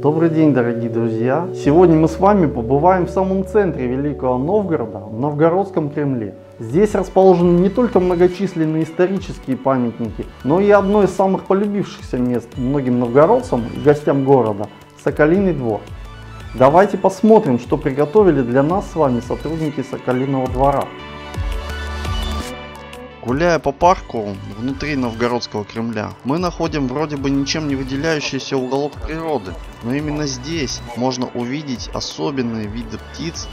Добрый день, дорогие друзья! Сегодня мы с вами побываем в самом центре Великого Новгорода, в Новгородском Кремле. Здесь расположены не только многочисленные исторические памятники, но и одно из самых полюбившихся мест многим новгородцам и гостям города – Соколиный двор. Давайте посмотрим, что приготовили для нас с вами сотрудники Соколиного двора. Гуляя по парку внутри Новгородского Кремля, мы находим вроде бы ничем не выделяющийся уголок природы, но именно здесь можно увидеть особенные виды птиц,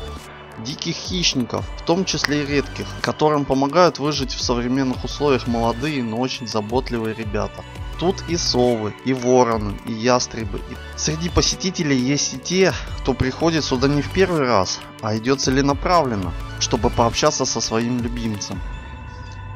диких хищников, в том числе и редких, которым помогают выжить в современных условиях молодые, но очень заботливые ребята. Тут и совы, и вороны, и ястребы. Среди посетителей есть и те, кто приходит сюда не в первый раз, а идет целенаправленно, чтобы пообщаться со своим любимцем.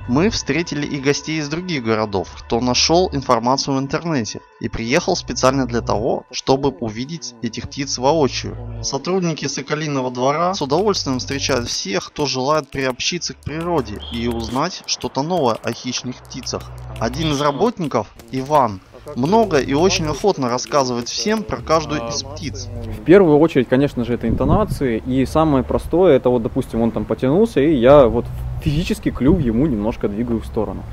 Мы встретили и гостей из других городов, кто нашел информацию в интернете и приехал специально для того, чтобы увидеть этих птиц воочию. Сотрудники Соколиного двора с удовольствием встречают всех, кто желает приобщиться к природе и узнать что-то новое о хищных птицах. Один из работников, Иван, много и очень охотно рассказывает всем про каждую из птиц. В первую очередь, конечно же, это интонации, и самое простое, это вот, допустим, он там потянулся, и я вот физически клюв ему немножко двигаю в сторону.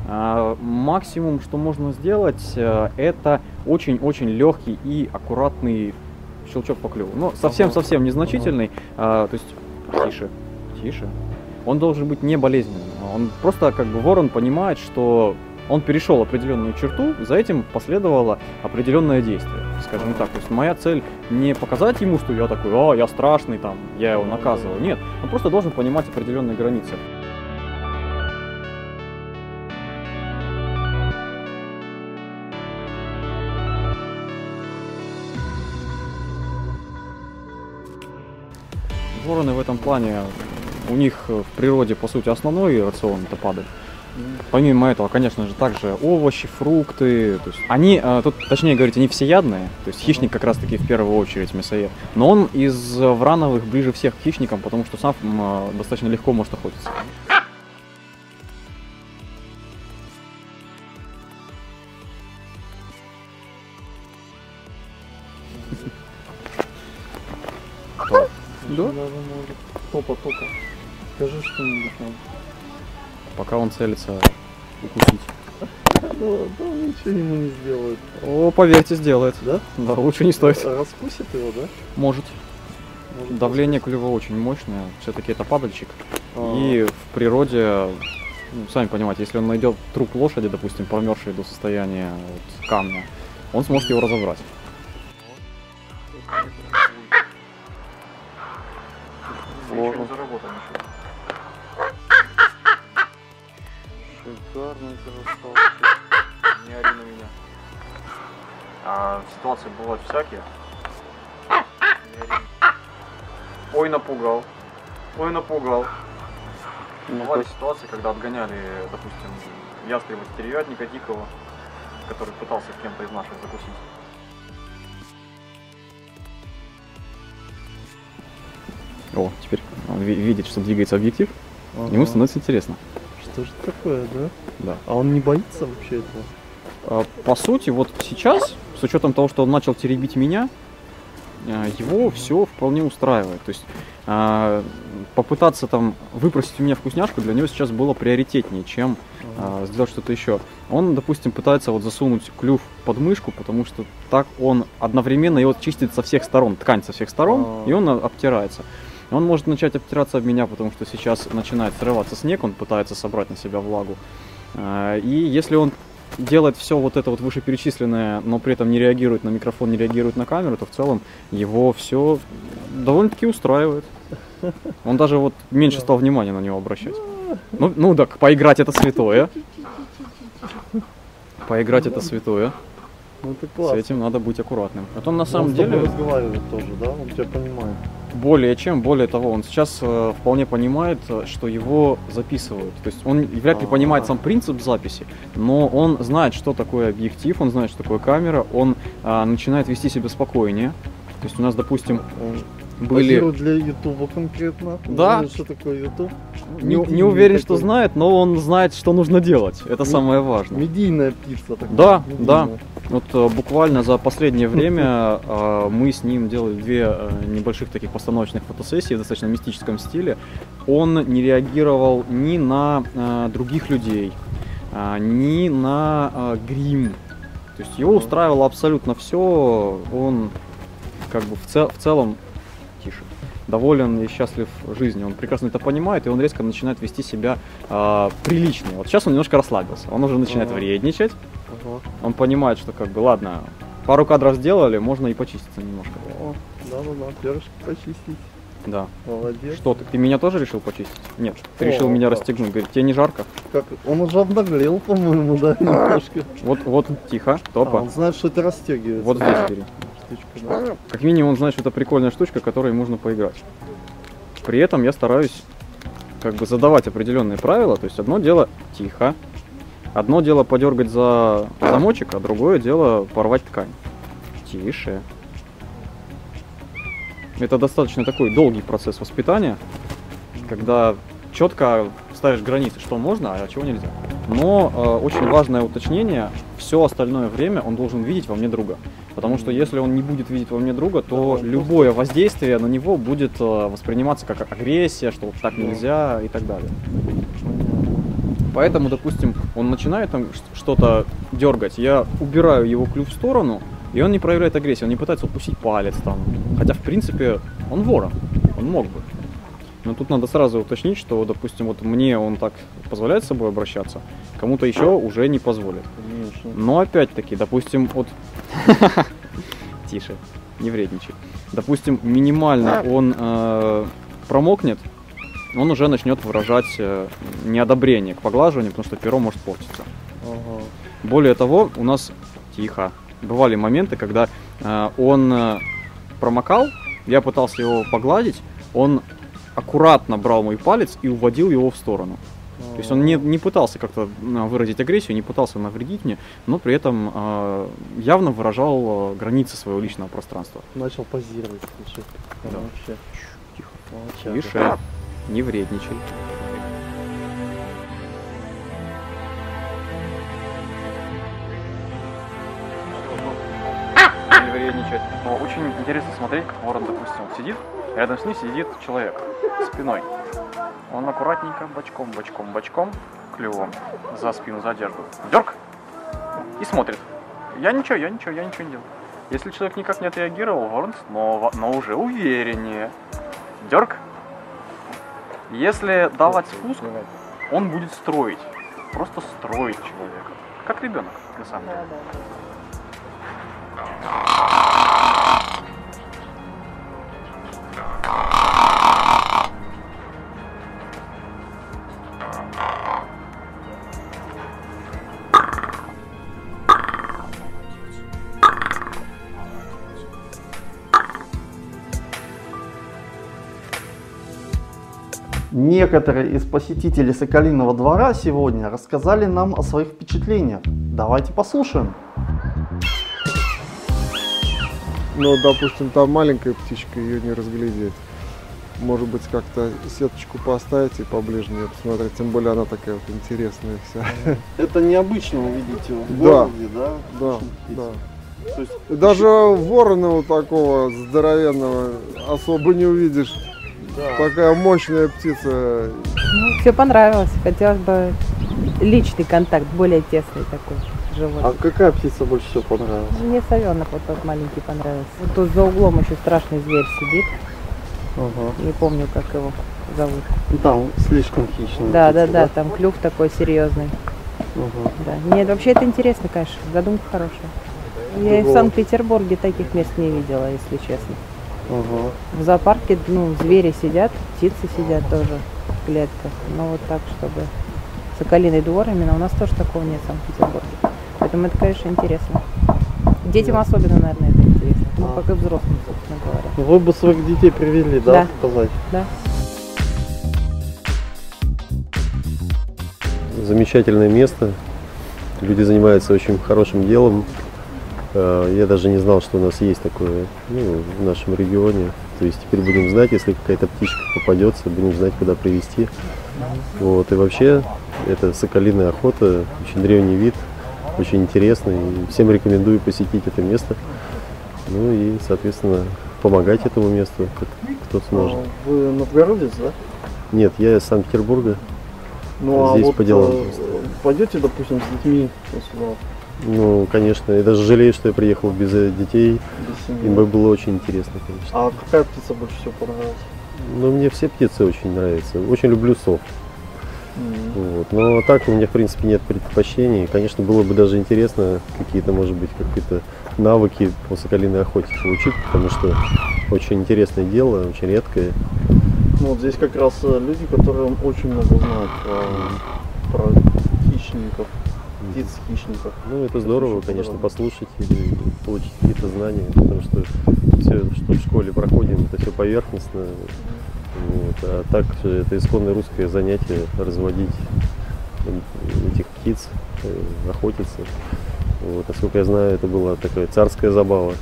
Максимум, что можно сделать, это очень-очень легкий и аккуратный щелчок по клюву. Но совсем-совсем незначительный, то есть тише. Он должен быть не болезненным. Он просто, как бы, ворон понимает, что он перешел определенную черту, за этим последовало определенное действие, скажем так. То есть моя цель не показать ему, что я такой, я страшный, там, я его наказываю. Нет, он просто должен понимать определенные границы. Вороны в этом плане, у них в природе, по сути, основной рацион это падаль. Помимо этого, конечно же, также овощи, фрукты. То есть они, тут, точнее говорить, они всеядные. То есть хищник как раз таки в первую очередь мясоед. Но он из врановых ближе всех к хищникам, потому что сам достаточно легко может охотиться. Да? Топа. Скажи что-нибудь нам. Пока он целится укусить. Да, ничего ему не сделает. О, поверьте, сделает. Да? Да, лучше не стоит. Раскусит его, да? Может. Давление клюва очень мощное. Все-таки это падальщик. И в природе, сами понимаете, если он найдет труп лошади, допустим, промерзший до состояния вот камня, он сможет его разобрать. Ничего не заработал, ничего. Шикарный красавчик. Не ори на меня. Ситуации бывают всякие. Ой, напугал. Бывали ситуации, когда отгоняли, допустим, ястреба стервятника дикого, который пытался кем-то из наших закусить. О, теперь он видит, что двигается объектив, ему становится интересно. Что же такое, да? Да. А он не боится вообще этого? По сути, вот сейчас, с учетом того, что он начал теребить меня, его все вполне устраивает. То есть попытаться там выпросить у меня вкусняшку для него сейчас было приоритетнее, чем сделать что-то еще. Он, допустим, пытается вот засунуть клюв под мышку, потому что так он одновременно его чистит со всех сторон, ткань со всех сторон, и он обтирается. Он может начать обтираться об меня, потому что сейчас начинает срываться снег, он пытается собрать на себя влагу. И если он делает все вот это вот вышеперечисленное, но при этом не реагирует на микрофон, не реагирует на камеру, то в целом его все довольно-таки устраивает. Он даже вот меньше стал внимания на него обращать. Ну так, поиграть это святое. Поиграть это святое. Ну, это классно. С этим надо быть аккуратным. Это он на Он самом с тобой деле разговаривает тоже, да? Он тебя понимает. более того, он сейчас вполне понимает, что его записывают. То есть он вряд ли понимает сам принцип записи, но он знает, что такое объектив, он знает, что такое камера, он начинает вести себя спокойнее. То есть у нас, допустим, были... Для Ютуба конкретно. Да. Знаешь, что такое Ютуб? Не уверен, что знает, но он знает, что нужно делать. Это самое важное. Медийная птица такая. Да, медийная. да. Вот буквально за последнее время мы с ним делали 2 небольших таких постановочных фотосессии в достаточно мистическом стиле. Он не реагировал ни на других людей, ни на грим. То есть его устраивало абсолютно все. Он как бы в целом тише, доволен и счастлив жизнью. Он прекрасно это понимает, и он резко начинает вести себя прилично. Вот сейчас он немножко расслабился. Он уже начинает вредничать. Он понимает, что как бы ладно, пару кадров сделали, можно и почиститься немножко. Да, перышки почистить. Да. Молодец. Что ты меня тоже решил почистить? Нет, ты решил меня расстегнуть. Говорит, тебе не жарко? Как? Он уже обнаглел, по-моему, да, немножко. Вот, тихо, топа. Он знает, что это расстегивается. Вот здесь бери. Штучка, да. Как минимум он знает, что это прикольная штучка, которой можно поиграть. При этом я стараюсь как бы задавать определенные правила. То есть одно дело тихо, одно дело подергать за замочек, а другое дело порвать ткань. Тише. Это достаточно такой долгий процесс воспитания, когда четко ставишь границы, что можно, а чего нельзя. Но очень важное уточнение, все остальное время он должен видеть во мне друга. Потому что если он не будет видеть во мне друга, то любое воздействие на него будет восприниматься как агрессия, что вот так нельзя и так далее. Поэтому, допустим, он начинает там что-то дергать, я убираю его клюв в сторону, и он не проявляет агрессию, он не пытается укусить палец там. Хотя, в принципе, он ворон, он мог бы. Но тут надо сразу уточнить, что, допустим, вот мне он так позволяет с собой обращаться, кому-то еще уже не позволит. Но опять-таки, допустим, вот... Тише, не вредничай. Допустим, минимально он промокнет, он уже начнет выражать неодобрение к поглаживанию, потому что перо может портиться. Более того, у нас... Тихо. Бывали моменты, когда он промокал, я пытался его погладить, он аккуратно брал мой палец и уводил его в сторону. То есть он не пытался как-то выразить агрессию, не пытался навредить мне, но при этом явно выражал границы своего личного пространства. Начал позировать, слушай. Да. Вообще. Тихо. Тише, не вредничай. Вредничать. Но очень интересно смотреть, как ворон, допустим, сидит, рядом с ним сидит человек спиной. Он аккуратненько, бочком, клювом за спину, за одежду. Дерг! И смотрит. Я ничего не делал. Если человек никак не отреагировал, ворон снова, но уже увереннее. Дерг! Если давать спуск, он будет строить. Просто строить человека. Как ребенок, на самом деле. Некоторые из посетителей Соколиного двора сегодня рассказали нам о своих впечатлениях. Давайте послушаем. Ну, допустим, там маленькая птичка, ее не разглядеть. Может быть, как-то сеточку поставить и поближе ее посмотреть. Тем более она такая вот интересная вся. Это необычно увидеть его в Да. городе, да? Да. То есть, И даже ворона вот такого здоровенного особо не увидишь. да. Такая мощная птица. Ну, все понравилось. Хотелось бы личный контакт, более тесный такой живой. А какая птица больше всего понравилась? Мне совенок вот тот маленький понравился. Вот тут за углом еще страшный зверь сидит. Ага. Не помню, как его зовут. Там слишком хищный. Да, там клюв такой серьезный. Ага. Да. Нет, вообще это интересно, конечно. Задумка хорошая. Я и в Санкт-Петербурге таких мест не видела, если честно. Ага. В зоопарке, ну, звери сидят, птицы сидят тоже в клетках. Но вот так, чтобы Соколиный двор, именно у нас тоже такого нет в Санкт-Петербурге. Поэтому это, конечно, интересно. Детям особенно, наверное, это интересно. Ну, как и взрослым, собственно говоря. Вы бы своих детей привели, да, Да. показать? Да. Замечательное место. Люди занимаются очень хорошим делом. Я даже не знал, что у нас есть такое, ну, в нашем регионе. То есть теперь будем знать, если какая-то птичка попадется, будем знать, куда привезти. Вот. И вообще, это соколиная охота, очень древний вид. очень интересно. И всем рекомендую посетить это место. Ну и, соответственно, помогать этому месту, кто сможет. Вы новгородец, да? Нет, я из Санкт-Петербурга. Ну Здесь а вот по делам. пойдете, допустим, с детьми сюда, Ну, конечно, я даже жалею, что я приехал без детей. без семьи? Им было очень интересно, конечно. А какая птица больше всего понравилась? Но мне все птицы очень нравятся. Очень люблю сов. М. Вот. Но так у меня, в принципе, нет предпочтений. Конечно, было бы даже интересно какие-то, может быть, какие-то навыки по соколиной охоте получить, потому что очень интересное дело, очень редкое. Ну, вот здесь как раз люди, которые очень много знают про хищников, птиц-хищников. Ну, это здорово, Очень конечно, здорово. послушать и получить какие-то знания, потому что все, что в школе проходим, это все поверхностно. Вот. А так это исконное русское занятие разводить этих птиц, охотиться. Вот. Насколько я знаю, это была такая царская забава.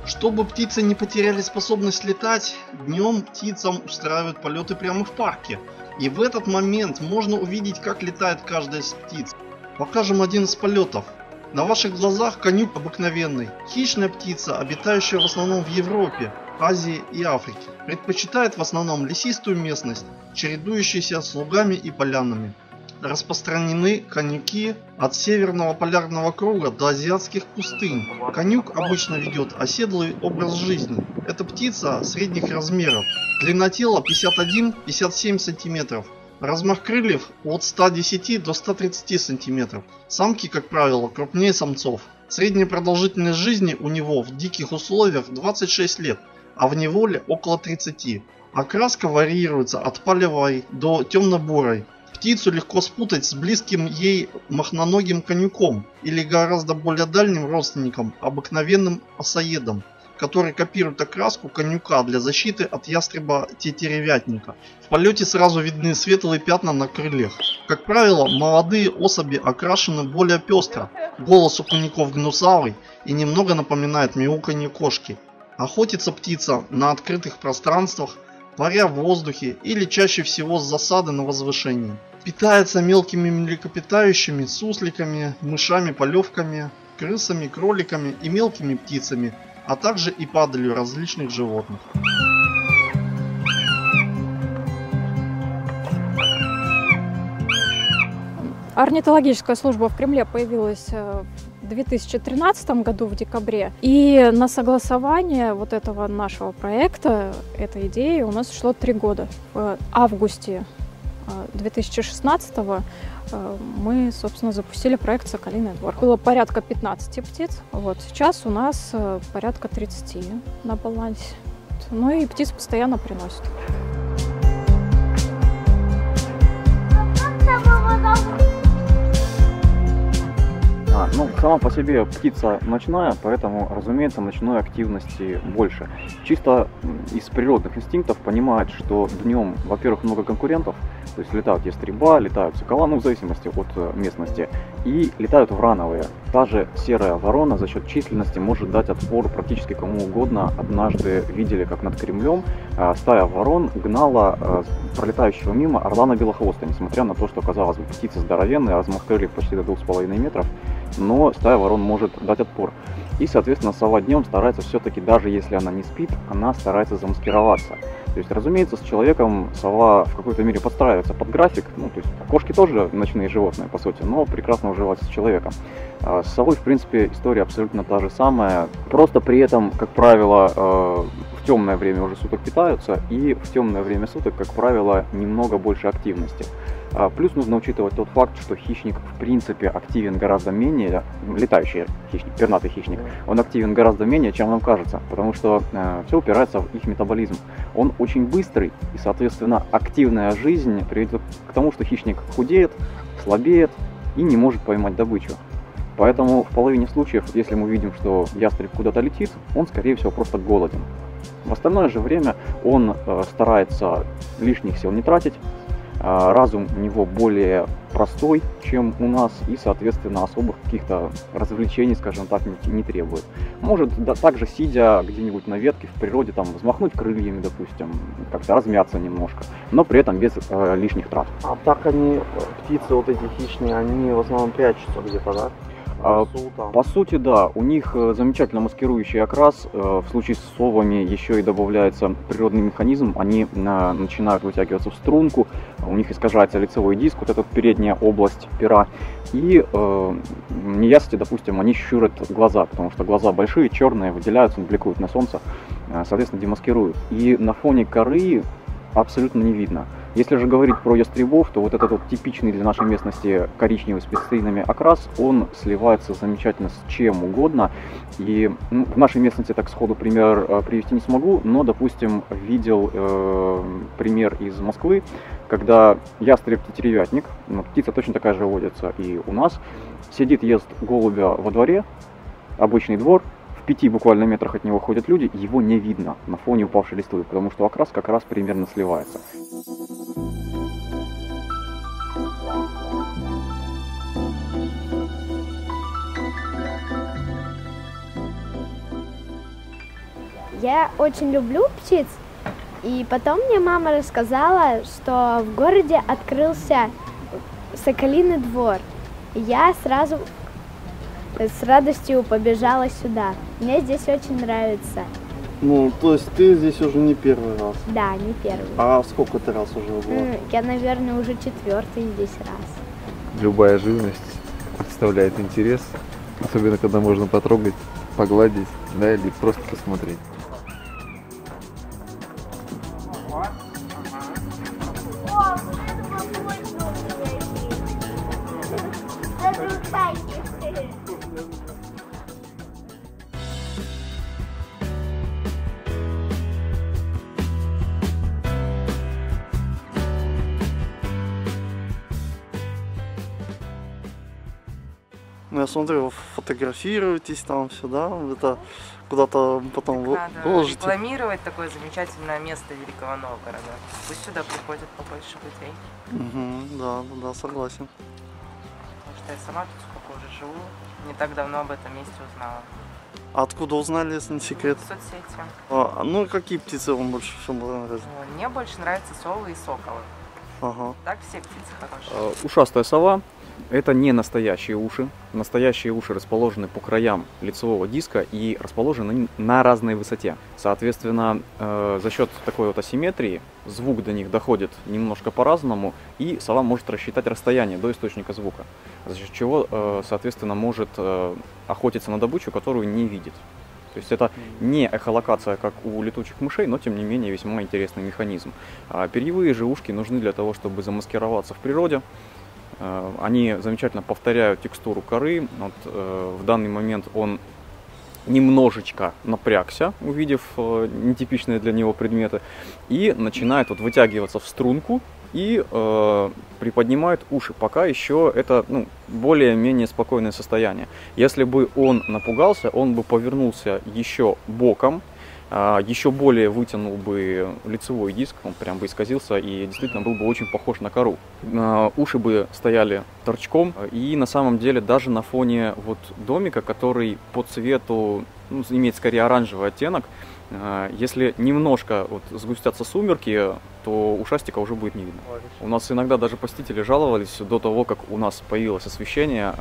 Чтобы птицы не потеряли способность летать, днем птицам устраивают полеты прямо в парке. И в этот момент можно увидеть, как летает каждая из птиц. Покажем один из полетов. На ваших глазах конюк обыкновенный. Хищная птица, обитающая в основном в Европе, Азии и Африке. Предпочитает в основном лесистую местность, чередующуюся с лугами и полянами. Распространены конюки от северного полярного круга до азиатских пустынь. Конюк обычно ведет оседлый образ жизни. Это птица средних размеров. Длина тела 51-57 см. Размах крыльев от 110 до 130 см. Самки, как правило, крупнее самцов. Средняя продолжительность жизни у него в диких условиях 26 лет, а в неволе около 30. Окраска варьируется от палевой до темно-бурой. Птицу легко спутать с близким ей мохноногим конюком или гораздо более дальним родственником, обыкновенным осаедом, который копирует окраску конюка для защиты от ястреба-тетеревятника. В полете сразу видны светлые пятна на крыльях. Как правило, молодые особи окрашены более пестро. Голос у конюков гнусавый и немного напоминает мяуканье кошки. Охотится птица на открытых пространствах, паря в воздухе или чаще всего с засады на возвышении. Питается мелкими млекопитающими, сусликами, мышами-полевками, крысами, кроликами и мелкими птицами, а также и падалью различных животных. Орнитологическая служба в Кремле появилась в 2013 году в декабре. И на согласование вот этого нашего проекта, этой идеи у нас ушло 3 года. В августе 2016 мы, собственно, запустили проект «Соколиный двор». Было порядка 15 птиц. Вот. Сейчас у нас порядка 30 на балансе. Ну и птиц постоянно приносят. Ну, сама по себе птица ночная, поэтому, разумеется, ночной активности больше. Чисто из природных инстинктов понимает, что днем, во-первых, много конкурентов, то есть летают ястреба, летают сокола, ну, в зависимости от местности, и летают врановые. Та же серая ворона за счет численности может дать отпор практически кому угодно. Однажды видели, как над Кремлем стая ворон гнала пролетающего мимо орлана белохвоста, несмотря на то, что, казалось бы, птица здоровенная, размах крыльев почти до 2,5 метров, но стая ворон может дать отпор. И, соответственно, сова днем старается все-таки, даже если она не спит, она старается замаскироваться. То есть, разумеется, с человеком сова в какой-то мере подстраивается под график. Ну, то есть, кошки тоже ночные животные, по сути, но прекрасно уживаются с человеком. С совой, в принципе, история абсолютно та же самая. Просто при этом, как правило, в темное время уже суток питаются, и в темное время суток, как правило, немного больше активности. Плюс нужно учитывать тот факт, что хищник в принципе активен гораздо менее, летающий хищник, пернатый хищник, он активен гораздо менее, чем нам кажется, потому что все упирается в их метаболизм. Он очень быстрый, и, соответственно, активная жизнь приведет к тому, что хищник худеет, слабеет и не может поймать добычу. Поэтому в половине случаев, если мы видим, что ястреб куда-то летит, он, скорее всего, просто голоден. В остальное же время он старается лишних сил не тратить, разум у него более простой, чем у нас, и, соответственно, особых каких-то развлечений, скажем так, не требует. Может, также сидя где-нибудь на ветке в природе, там, взмахнуть крыльями, допустим, как-то размяться немножко, но при этом без лишних трат. А так они, птицы вот эти хищные, они в основном прячутся где-то, да? По сути, да, у них замечательно маскирующий окрас. В случае с совами еще и добавляется природный механизм. Они начинают вытягиваться в струнку, у них искажается лицевой диск, вот эта передняя область пера. И неясыти, допустим, они щурят глаза, потому что глаза большие, черные, выделяются, бликуют на солнце, соответственно, демаскируют. И на фоне коры абсолютно не видно. Если же говорить про ястребов, то вот этот вот типичный для нашей местности коричневый с пестринами окрас, он сливается замечательно с чем угодно. И в нашей местности так сходу пример привести не смогу, но, допустим, видел пример из Москвы, когда ястреб-тетеревятник, птица точно такая же водится и у нас, сидит, ест голубя во дворе, обычный двор, в 5 буквально метрах от него ходят люди, его не видно на фоне упавшей листвы, потому что окрас как раз примерно сливается. Я очень люблю птиц, и потом мне мама рассказала, что в городе открылся соколиный двор. И я сразу с радостью побежала сюда. Мне здесь очень нравится. Ну, то есть ты здесь уже не первый раз? Да, не первый. А сколько ты раз уже была? Я, наверное, уже 4-й здесь раз. Любая живность представляет интерес, особенно когда можно потрогать, погладить, да, или просто посмотреть. Ну, я смотрю, вы фотографируетесь там все, да? Это куда-то потом Надо выложите. рекламировать такое замечательное место Великого Новгорода. Пусть сюда приходит побольше людей. Да, согласен. Потому что я сама тут сколько уже живу, не так давно об этом месте узнала. А откуда узнали, если не секрет? В соцсети. Ну, какие птицы вам больше всего нравятся? Мне больше нравятся совы и соколы. Ага. Так все птицы хорошие. Ушастая сова – это не настоящие уши. Настоящие уши расположены по краям лицевого диска и расположены на разной высоте. Соответственно, за счет такой вот асимметрии звук до них доходит немножко по-разному, и сова может рассчитать расстояние до источника звука, за счет чего, соответственно, может охотиться на добычу, которую не видит. То есть это не эхолокация, как у летучих мышей, но тем не менее весьма интересный механизм. Перьевые же ушки нужны для того, чтобы замаскироваться в природе. Они замечательно повторяют текстуру коры. Вот, в данный момент он немножечко напрягся, увидев нетипичные для него предметы, и начинает вот вытягиваться в струнку и приподнимает уши. Пока еще это более-менее спокойное состояние. Если бы он напугался, он бы повернулся еще боком, еще более вытянул бы лицевой диск, он прям бы исказился и действительно был бы очень похож на кору. Уши бы стояли торчком, и на самом деле даже на фоне вот домика, который по цвету имеет скорее оранжевый оттенок, если немножко сгустятся сумерки, то ушастика уже будет не видно. У нас иногда даже посетители жаловались до того, как у нас появилось освещение,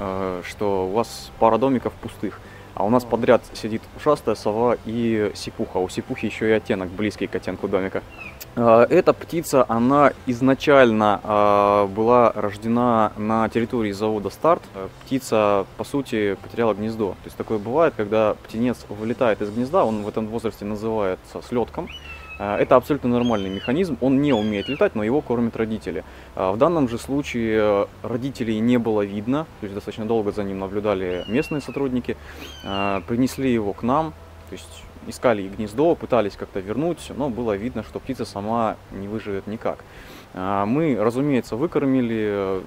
что у вас пара домиков пустых. А у нас подряд сидит ушастая сова и сипуха. У сипухи еще и оттенок близкий к оттенку домика. Эта птица, она изначально была рождена на территории завода «Старт». Птица, по сути, потеряла гнездо. То есть такое бывает, когда птенец вылетает из гнезда, он в этом возрасте называется слетком. Это абсолютно нормальный механизм, он не умеет летать, но его кормят родители. В данном же случае родителей не было видно, то есть достаточно долго за ним наблюдали местные сотрудники, принесли его к нам, то есть искали гнездо, пытались как-то вернуть, но было видно, что птица сама не выживет никак. Мы, разумеется, выкормили,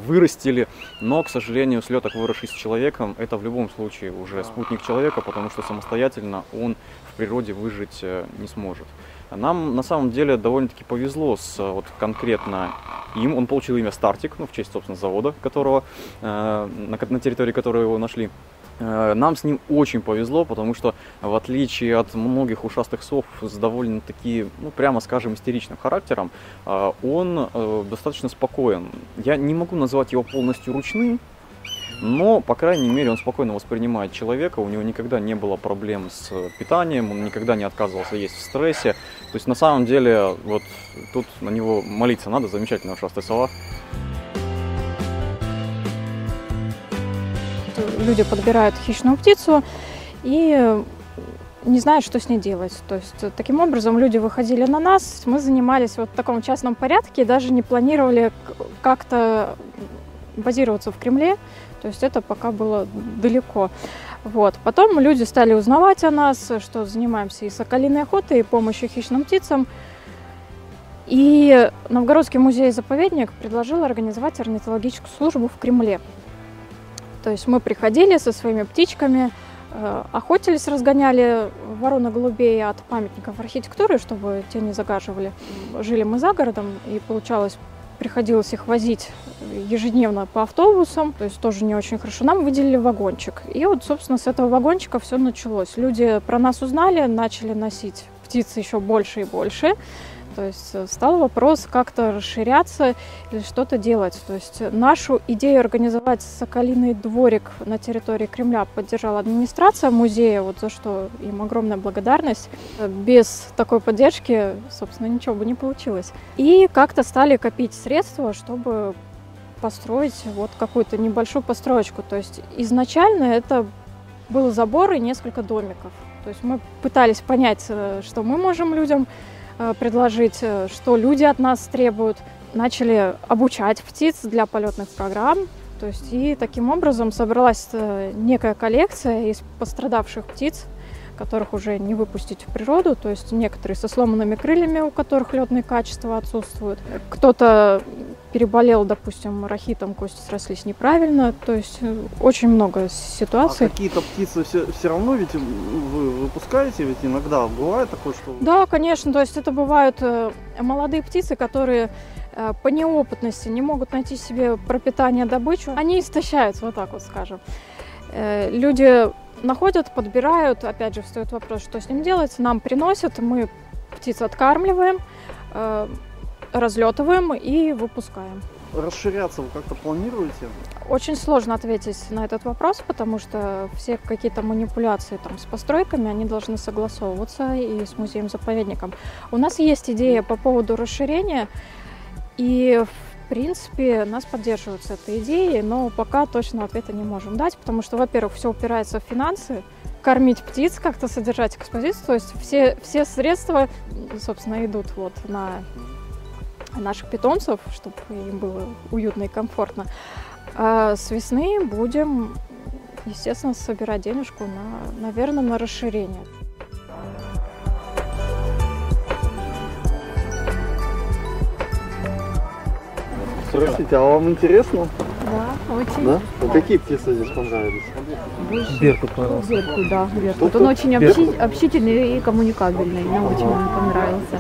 вырастили, но, к сожалению, слеток, выросший с человеком, это в любом случае уже спутник человека, потому что самостоятельно он в природе выжить не сможет. Нам на самом деле довольно-таки повезло с вот конкретно им. Он получил имя Стартик, ну, в честь, собственно, завода, которого, на территории которого его нашли. Нам с ним очень повезло, потому что, в отличие от многих ушастых сов с довольно-таки, ну, прямо скажем, истеричным характером, он достаточно спокоен. Я не могу назвать его полностью ручным, но, по крайней мере, он спокойно воспринимает человека, у него никогда не было проблем с питанием, он никогда не отказывался есть в стрессе. То есть, на самом деле, вот тут на него молиться надо, замечательная ушастая сова. Люди подбирают хищную птицу и не знают, что с ней делать. То есть таким образом люди выходили на нас, мы занимались вот в таком частном порядке, даже не планировали как-то базироваться в Кремле. То есть это пока было далеко. Вот. Потом люди стали узнавать о нас, что занимаемся и соколиной охотой, и помощью хищным птицам. И Новгородский музей-заповедник предложил организовать орнитологическую службу в Кремле. То есть мы приходили со своими птичками, охотились, разгоняли ворон и голубей от памятников архитектуры, чтобы те не загаживали. Жили мы за городом, и приходилось их возить ежедневно по автобусам, то есть тоже не очень хорошо. Нам выделили вагончик. И вот, собственно, с этого вагончика все началось. Люди про нас узнали, начали носить птицы еще больше и больше. То есть стал вопрос как-то расширяться или что-то делать. То есть нашу идею организовать соколиный дворик на территории Кремля поддержала администрация музея, вот за что им огромная благодарность. Без такой поддержки, собственно, ничего бы не получилось. И как-то стали копить средства, чтобы построить вот какую-то небольшую построечку. То есть изначально это был забор и несколько домиков. То есть мы пытались понять, что мы можем людям предложить, что люди от нас требуют. Начали обучать птиц для полетных программ. То есть и таким образом собралась некая коллекция из пострадавших птиц, которых уже не выпустить в природу. То есть некоторые со сломанными крыльями, у которых летные качества отсутствуют. Кто-то переболел, допустим, рахитом, кости срослись неправильно. То есть очень много ситуаций. А какие-то птицы все равно ведь вы выпускаете, ведь иногда бывает такое, что... Да, конечно, то есть это бывают молодые птицы, которые по неопытности не могут найти себе пропитание, добычу. Они истощаются, вот так вот скажем. Люди находят, подбирают, опять же встает вопрос, что с ним делать. Нам приносят, мы птицу откармливаем, разлетываем и выпускаем. Расширяться вы как-то планируете? Очень сложно ответить на этот вопрос, потому что все какие-то манипуляции там с постройками, они должны согласовываться и с музеем-заповедником. У нас есть идея по поводу расширения, и в принципе нас поддерживают с этой идеей, но пока точного ответа не можем дать, потому что, во-первых, все упирается в финансы, кормить птиц, как-то содержать экспозицию, то есть все средства, собственно, идут вот на наших питомцев, чтобы им было уютно и комфортно. А с весны будем, естественно, собирать денежку наверное, на расширение. Здравствуйте, а вам интересно? Да, очень. Да? А какие птицы здесь понравились? Беркут понравился. Беркут, да, Беркут. Он очень общительный и коммуникабельный. Нам очень он понравился.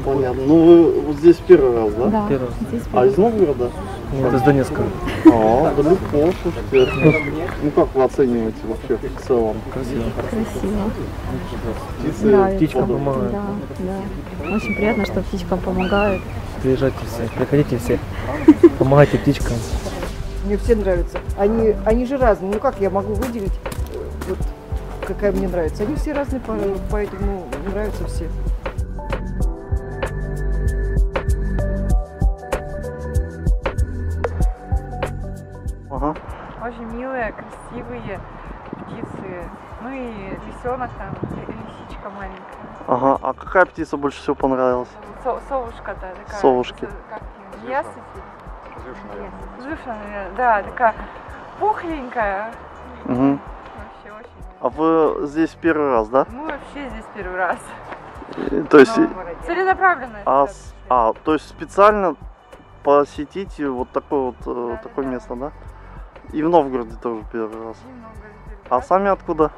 Понятно. Ну вы вот здесь первый раз, да? Да. Первый раз. Здесь А из Новгорода? Нет, из Донецка. А, далеко, слушайте. Ну как вы оцениваете вообще в целом? Красиво. красиво. Птицы Да, птичкам помогают. Да, да. Очень приятно, что птичкам помогают. Приезжайте все, приходите все. Помогайте птичкам. Мне все нравятся. Они же разные. Ну как я могу выделить, вот какая мне нравится? Они все разные, поэтому нравятся все. Ага. Очень милые, красивые птицы. Ну и лисенок там, лисичка маленькая. Ага. А какая птица больше всего понравилась? Совушка, да, такая. Совушки. Как ее? Зюша, наверное. Да, такая пухленькая. Угу. Вообще очень. А вы здесь первый раз, да? Мы вообще здесь первый раз. То есть... Целенаправленно. То есть специально посетите вот такое вот такое место, да? И в Новгороде тоже первый раз. А сами откуда?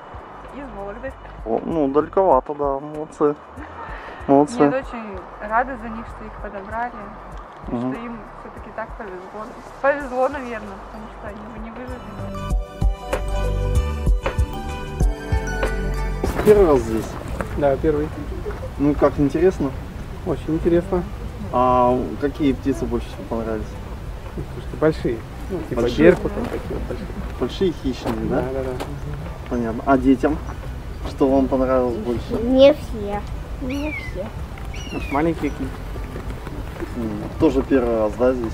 Из Вологды. О, ну, далековато, да, молодцы. Молодцы. Нет, очень рада за них, что их подобрали. И Мгм. что им все-таки так повезло. Повезло, наверное, потому что они бы не выжили. Первый раз здесь? Да, первый. Ну как, интересно? Очень интересно. А какие птицы больше всего понравились? Слушайте, большие. Ну, типа Большие? беркуты такие вот большие. Большие хищные, да? Да. Понятно. А детям? Что вам понравилось больше? Не все. Не все. Маленькие какие. Тоже первый раз, да, здесь?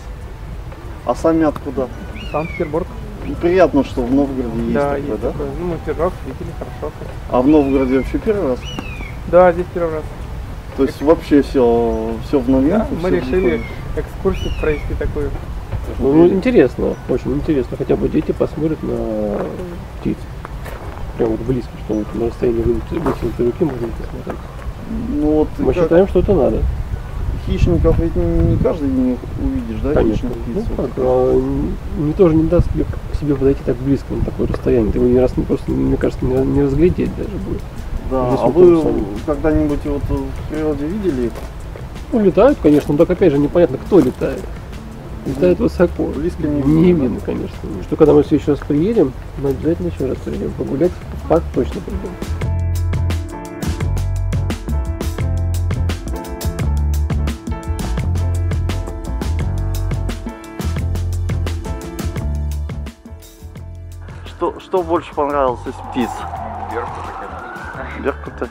А сами откуда? Санкт-Петербург. Приятно, что в Новгороде есть Да, такое, есть да? такое. Ну, мы первый раз видели, хорошо. А в Новгороде вообще первый раз? Да, здесь первый раз. То есть вообще все в новинку? Да, мы всё решили диковинку? экскурсию провести такую. Ну, интересно, очень интересно. Хотя бы дети посмотрят на птиц. Прям вот близко, что вот на расстоянии вытянутой руки можно посмотреть. Ну вот Мы как- считаем, что это надо. Хищников ведь не каждый день их увидишь, да? Конечно. хищных Ну птиц? как, не тоже не даст тебе к себе подойти так близко на такое расстояние. Ты его не раз просто, мне кажется, не разглядеть даже будет. Да, Здесь а вот вы тоже самое. когда-нибудь вот в природе видели их? Ну, летают, конечно, но так опять же непонятно, кто летает. Летают высоко. Близко Не видно, конечно. Что когда мы все еще раз приедем, мы обязательно еще раз придем погулять. В парк точно придем. Что больше понравилось из птиц? Беркуты, конечно. Беркуты.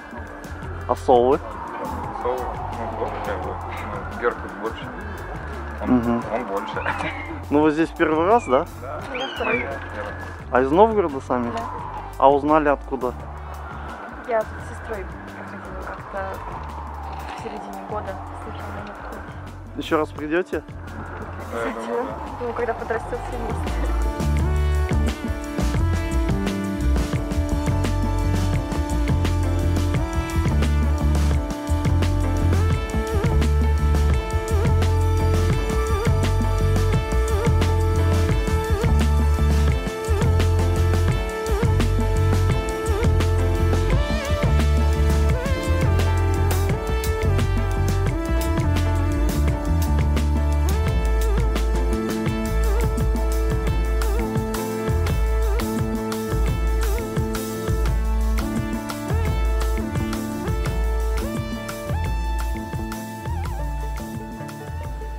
А совы? Совы, ну, тоже как бы, ну, беркут больше. Он больше. Ну вы здесь первый раз, да? Да. Я второй. А из Новгорода сами? Да. А узнали откуда? Я с сестрой приходила как-то в середине года. Слышала, она приходит. Еще раз придете? Хотела. Ну, когда подрастет, все вместе.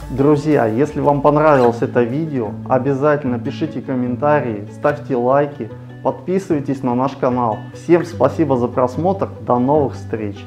Друзья, если вам понравилось это видео, обязательно пишите комментарии, ставьте лайки, подписывайтесь на наш канал. Всем спасибо за просмотр, до новых встреч!